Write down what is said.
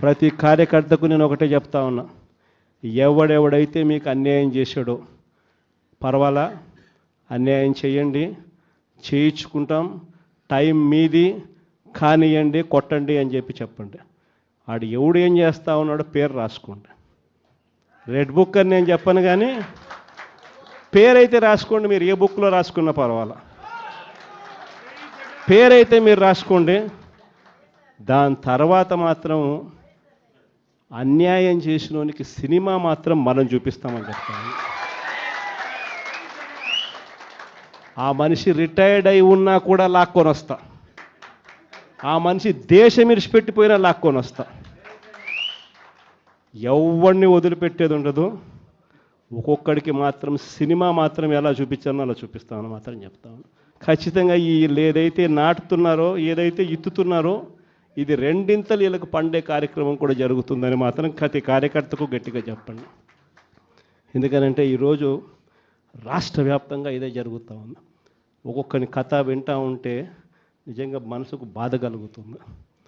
ప్రతి కార్యకర్తకు నేను ఒకటే చెప్తా ఉన్నా, ఎవడెవడైతే మీకు అన్యాయం చేశాడో పర్వాలా, అన్యాయం చేయండి, చేయించుకుంటాం, టైం మీది, కానియండి, కొట్టండి అని చెప్పండి. ఆడు ఎవడు ఏం చేస్తా ఉన్నాడో పేరు రాసుకోండి. రెడ్ బుక్ అని నేను చెప్పను, కానీ పేరైతే రాసుకోండి. మీరు ఏ బుక్లో రాసుకున్నా పర్వాలా, పేరైతే మీరు రాసుకోండి. దాని తర్వాత మాత్రం అన్యాయం చేసినోనికి సినిమా మాత్రం మనం చూపిస్తామని చెప్తాను. ఆ మనిషి రిటైర్డ్ అయి ఉన్నా కూడా లాక్కొని వస్తా, ఆ మనిషి దేశం విడిచిపెట్టిపోయినా లాక్కొని వస్తా. ఎవరిని వదిలిపెట్టేది ఉండదు. ఒక్కొక్కడికి మాత్రం సినిమా మాత్రం ఎలా చూపించానో అలా చూపిస్తామని మాత్రం చెప్తాను. ఖచ్చితంగా వీళ్ళు ఏదైతే నాటుతున్నారో, ఏదైతే ఇత్తుతున్నారో, ఇది రెండింతలు వీళ్ళకు పండే కార్యక్రమం కూడా జరుగుతుందని మాత్రం ప్రతి కార్యకర్తకు గట్టిగా చెప్పండి. ఎందుకనంటే ఈరోజు రాష్ట్ర వ్యాప్తంగా ఇదే జరుగుతూ ఉంది. ఒక్కొక్కని కథ వింటూ ఉంటే నిజంగా మనసుకు బాధ కలుగుతుంది.